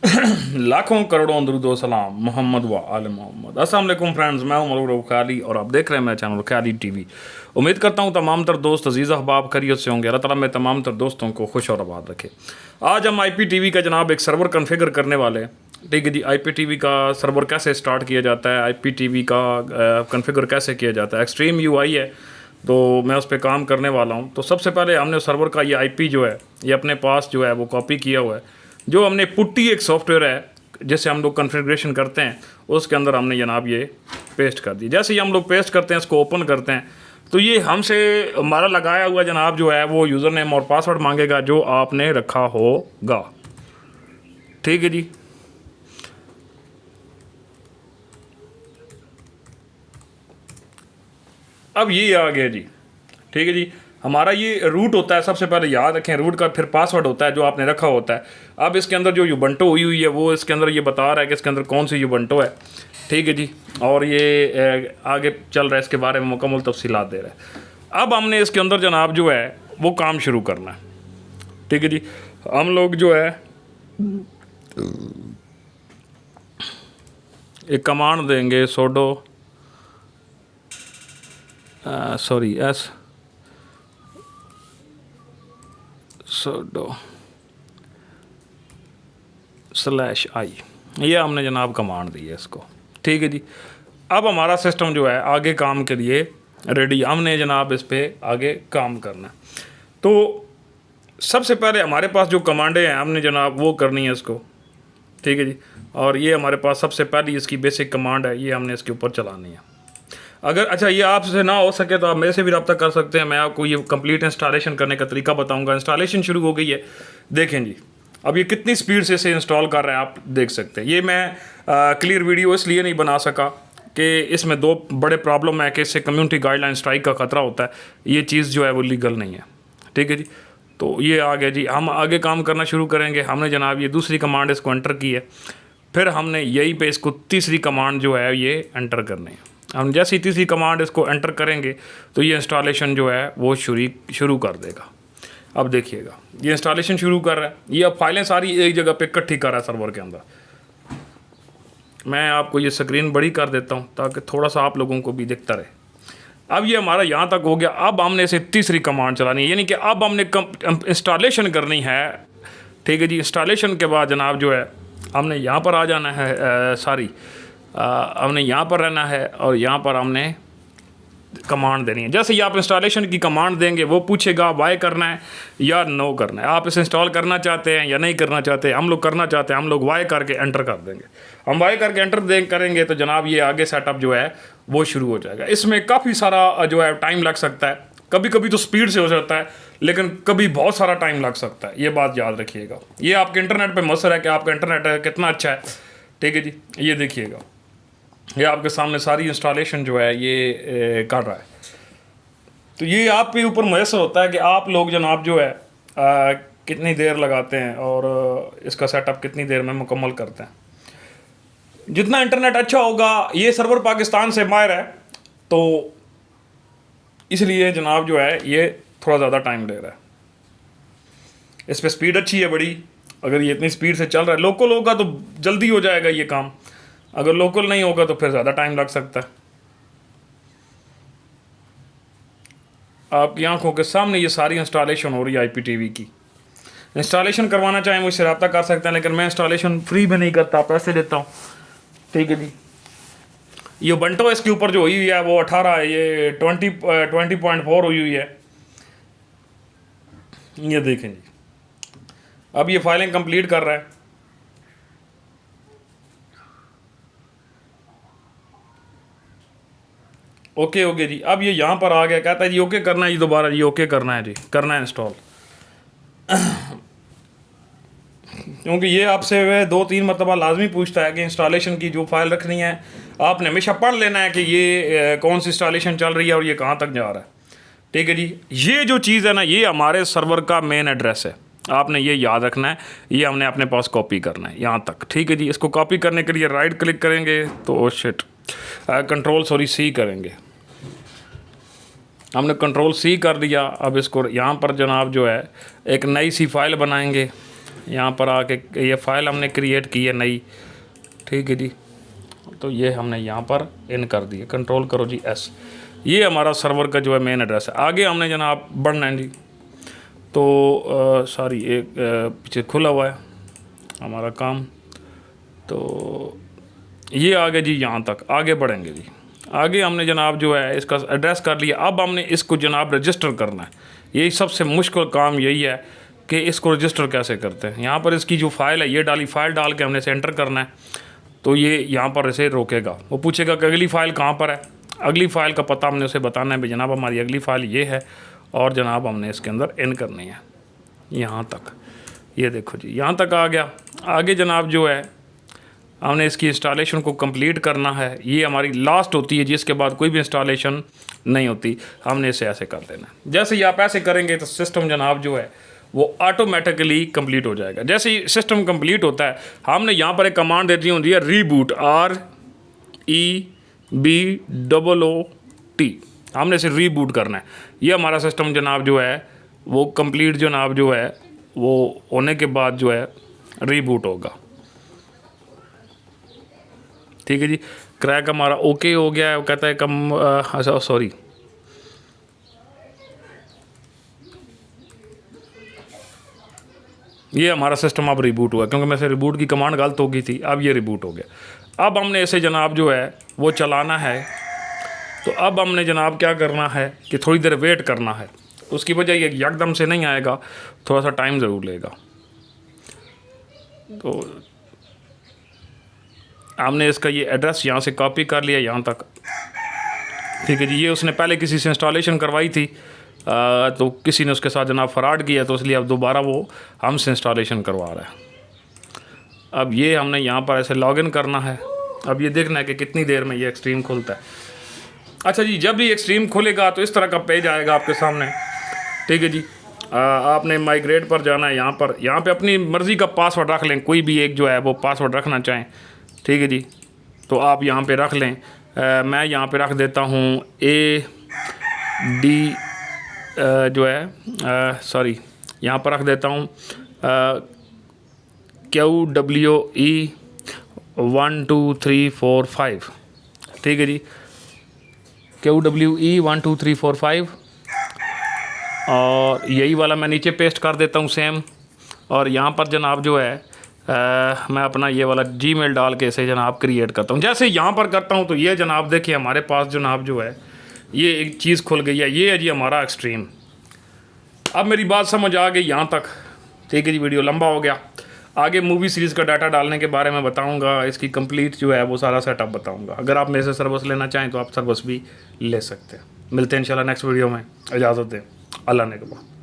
लाखों करोड़ों दरूदो सलाम मोहम्मद व आले मोहम्मद। अस्सलाम वालेकुम फ्रेंड्स, मैं हूं मलूक रऊफ़ ख़याली और आप देख रहे हैं मेरा चैनल ख़याली टीवी। उम्मीद करता हूं तमाम तर दोस्त अजीज़ अहबाब खैरियत से होंगे। अल्लाह ताला में तमाम तर दोस्तों को खुश और आबाद रखे। आज हम IPTV का जनाब एक सर्वर कन्फिगर करने वाले हैं। ठीक है जी, IPTV का सर्वर कैसे स्टार्ट किया जाता है, IPTV का कन्फिगर कैसे किया जाता है। एक्सट्रीम UI है तो मैं उस पर काम करने वाला हूँ। तो सबसे पहले हमने सर्वर का ये IP जो है ये अपने पास जो है वो कॉपी किया हुआ है। जो हमने पुट्टी एक सॉफ्टवेयर है जैसे हम लोग कॉन्फ़िगरेशन करते हैं उसके अंदर हमने जनाब ये पेस्ट कर दी। जैसे ही हम लोग पेस्ट करते हैं, इसको ओपन करते हैं तो ये हमसे हमारा लगाया हुआ जनाब जो है वो यूज़र नेम और पासवर्ड मांगेगा जो आपने रखा होगा। ठीक है जी। अब ये आ गया जी। ठीक है जी, हमारा ये रूट होता है, सबसे पहले याद रखें रूट का, फिर पासवर्ड होता है जो आपने रखा होता है। अब इसके अंदर जो यूबंटो हुई है वो इसके अंदर ये बता रहा है कि इसके अंदर कौन सी यूबंटो है। ठीक है जी, और ये आगे चल रहा है, इसके बारे में मुकम्मल तफसीलात दे रहा है। अब हमने इसके अंदर जनाब जो है वो काम शुरू करना है। ठीक है जी, हम लोग जो है एक कमांड देंगे सोडो एस sodo/i, ये हमने जनाब कमांड दी है इसको। ठीक है जी, अब हमारा सिस्टम जो है आगे काम के लिए रेडी, हमने जनाब इस पर आगे काम करना है। तो सबसे पहले हमारे पास जो कमांडें हैं हमने जनाब वो करनी है इसको। ठीक है जी, और ये हमारे पास सबसे पहली इसकी बेसिक कमांड है, ये हमने इसके ऊपर चलानी है। अगर अच्छा ये आपसे ना हो सके तो आप मेरे से भी रब्ता कर सकते हैं, मैं आपको ये कंप्लीट इंस्टॉलेशन करने का तरीका बताऊंगा। इंस्टॉलेशन शुरू हो गई है, देखें जी अब ये कितनी स्पीड से इसे इंस्टॉल कर रहा है आप देख सकते हैं। ये मैं क्लियर वीडियो इसलिए नहीं बना सका कि इसमें दो बड़े प्रॉब्लम है कि इससे कम्युनिटी गाइडलाइन स्ट्राइक का ख़तरा होता है, ये चीज़ जो है वो लीगल नहीं है। ठीक है जी, तो ये आ गया जी, हम आगे काम करना शुरू करेंगे। हमने जनाब ये दूसरी कमांड इसको एंटर की है, फिर हमने यहीं पे इसको तीसरी कमांड जो है ये एंटर करनी है। हम जैसे ही तीसरी कमांड इसको एंटर करेंगे तो ये इंस्टॉलेशन जो है वो शुरू कर देगा। अब देखिएगा ये इंस्टॉलेशन शुरू कर रहा है, ये अब फाइलें सारी एक जगह पे इकट्ठी कर रहा है सर्वर के अंदर। मैं आपको ये स्क्रीन बड़ी कर देता हूँ ताकि थोड़ा सा आप लोगों को भी दिखता रहे। अब ये हमारा यहाँ तक हो गया, अब हमने इसे तीसरी कमांड चलानी है, यानी कि अब हमने इंस्टॉलेशन करनी है। ठीक है जी, इंस्टॉलेशन के बाद जनाब जो है हमने यहाँ पर आ जाना है, हमने यहाँ पर रहना है और यहाँ पर हमने कमांड देनी है। जैसे ही आप इंस्टॉलेशन की कमांड देंगे वो पूछेगा वाई करना है या नो करना है, आप इसे इंस्टॉल करना चाहते हैं या नहीं करना चाहते। हम लोग करना चाहते हैं, हम लोग वाई करके एंटर कर देंगे। हम वाई करके एंटर करेंगे तो जनाब ये आगे सेटअप जो है वो शुरू हो जाएगा। इसमें काफ़ी सारा जो है टाइम लग सकता है, कभी कभी तो स्पीड से हो जाता है लेकिन कभी बहुत सारा टाइम लग सकता है, ये बात याद रखिएगा। ये आपके इंटरनेट पर मसला है कि आपका इंटरनेट कितना अच्छा है। ठीक है जी, ये देखिएगा ये आपके सामने सारी इंस्टॉलेशन जो है ये कर रहा है। तो ये आपके ऊपर मुयसर होता है कि आप लोग जनाब जो है कितनी देर लगाते हैं और इसका सेटअप कितनी देर में मुकम्मल करते हैं। जितना इंटरनेट अच्छा होगा, ये सर्वर पाकिस्तान से बाहर है तो इसलिए जनाब जो है ये थोड़ा ज़्यादा टाइम ले रहा है। इस पर स्पीड अच्छी है बड़ी, अगर ये इतनी स्पीड से चल रहा है। लोकल होगा तो जल्दी हो जाएगा ये काम, अगर लोकल नहीं होगा तो फिर ज़्यादा टाइम लग सकता है। आपकी आंखों के सामने ये सारी इंस्टॉलेशन हो रही है IPTV की। इंस्टॉलेशन करवाना चाहें मुझसे रब्ता कर सकते हैं, लेकिन मैं इंस्टॉलेशन फ्री में नहीं करता, पैसे देता हूँ। ठीक है जी, ये बंटो इसके ऊपर जो हुई हुई है वो 18 है, ये 20.4 हुई है। ये देखें जी, अब ये फाइलें कंप्लीट कर रहा है। ओके ओके जी, अब ये यहाँ पर आ गया, कहता है जी ओके करना है जी, दोबारा जी ओके करना है जी, करना है इंस्टॉल। क्योंकि ये आपसे वह 2-3 मरतबा लाजमी पूछता है कि इंस्टॉलेशन की जो फाइल रखनी है आपने हमेशा पढ़ लेना है कि ये कौन सी इंस्टॉलेशन चल रही है और ये कहाँ तक जा रहा है। ठीक है जी, ये जो चीज़ है ना ये हमारे सर्वर का मेन एड्रेस है, आपने ये याद रखना है। ये हमने अपने पास कॉपी करना है यहाँ तक। ठीक है जी, इसको कॉपी करने के लिए राइट क्लिक करेंगे तो Ctrl+C करेंगे। हमने Ctrl+C कर दिया। अब इसको यहाँ पर जनाब जो है एक नई सी फाइल बनाएंगे यहाँ पर आके ये फ़ाइल हमने क्रिएट की है नई, ठीक है जी। तो ये हमने यहाँ पर इन कर दिया, कंट्रोल करो जी एस। ये हमारा सर्वर का जो है मेन एड्रेस है। आगे हमने जनाब बढ़ना है जी। तो सॉरी एक पीछे खुला हुआ है हमारा काम, तो ये आगे जी, यहाँ तक आगे बढ़ेंगे जी। आगे हमने जनाब जो है इसका एड्रेस कर लिया। अब हमने इसको जनाब रजिस्टर करना है। यही सबसे मुश्किल काम यही है कि इसको रजिस्टर कैसे करते हैं। यहाँ पर इसकी जो फाइल है ये डाली, फाइल डाल के हमने इसे एंटर करना है। तो ये यहाँ पर इसे रोकेगा, वो पूछेगा कि अगली फ़ाइल कहाँ पर है। अगली फ़ाइल का पता हमने उसे बताना है, भाई जनाब हमारी अगली फ़ाइल ये है, और जनाब हमने इसके अंदर इन करनी है यहाँ तक। ये देखो जी, यहाँ तक आ गया। आगे जनाब जो है हमने इसकी इंस्टॉलेशन को कंप्लीट करना है। ये हमारी लास्ट होती है जिसके बाद कोई भी इंस्टॉलेशन नहीं होती। हमने इसे ऐसे कर देना है। जैसे ही आप ऐसे करेंगे तो सिस्टम जनाब जो है वो ऑटोमेटिकली कंप्लीट हो जाएगा। जैसे ही सिस्टम कंप्लीट होता है, हमने यहाँ पर एक कमांड देती होती है रीबूट, REBOOT। हमने इसे रीबूट करना है। ये हमारा सिस्टम जनाब जो है वो कंप्लीट जनाब जो है वो होने के बाद जो है रीबूट होगा, ठीक है जी। क्रैक हमारा ओके हो गया है। वो कहता है कम, अच्छा सॉरी, ये हमारा सिस्टम अब रिबूट हुआ, क्योंकि मैं से रिबूट की कमांड गलत हो गई थी। अब ये रिबूट हो गया। अब हमने इसे जनाब जो है वो चलाना है। तो अब हमने जनाब क्या करना है कि थोड़ी देर वेट करना है। उसकी वजह ये एकदम से नहीं आएगा, थोड़ा सा टाइम ज़रूर लेगा। तो हमने इसका ये एड्रेस यहाँ से कॉपी कर लिया यहाँ तक, ठीक है जी। ये उसने पहले किसी से इंस्टॉलेशन करवाई थी, तो किसी ने उसके साथ जनाब फ्रॉड किया, तो इसलिए अब दोबारा वो हमसे इंस्टॉलेशन करवा रहा है। अब ये हमने यहाँ पर ऐसे लॉगिन करना है। अब ये देखना है कि कितनी देर में ये एक्सट्रीम खुलता है। अच्छा जी, जब भी एक्सट्रीम खुलेगा तो इस तरह का पेज आएगा आपके सामने, ठीक है जी। आपने माइग्रेट पर जाना है। यहाँ पे अपनी मर्ज़ी का पासवर्ड रख लें, कोई भी एक जो है वो पासवर्ड रखना चाहें, ठीक है जी। तो आप यहाँ पे रख लें। मैं यहाँ पे रख देता हूँ AD जो है सॉरी, यहाँ पर रख देता हूँ QWE 1 2 3 4 5, ठीक है जी। QWE 1 2 3 4 5, और यही वाला मैं नीचे पेस्ट कर देता हूँ सेम। और यहाँ पर जनाब जो है मैं अपना ये वाला जीमेल डाल के इसे जनाब क्रिएट करता हूँ। जैसे यहाँ पर करता हूँ तो ये जनाब देखिए हमारे पास जनाब जो है ये एक चीज़ खुल गई है। ये है जी हमारा एक्सट्रीम। अब मेरी बात समझ आ गई यहाँ तक, ठीक है जी। वीडियो लंबा हो गया। आगे मूवी सीरीज़ का डाटा डालने के बारे में बताऊँगा, इसकी कंप्लीट जो है वो सारा सेटअप बताऊँगा। अगर आप मेरे से सर्विस लेना चाहें तो आप सर्विस भी ले सकते हैं। मिलते हैं इंशाल्लाह नेक्स्ट वीडियो में। इजाज़त दें। अल्लाह ने के बाद।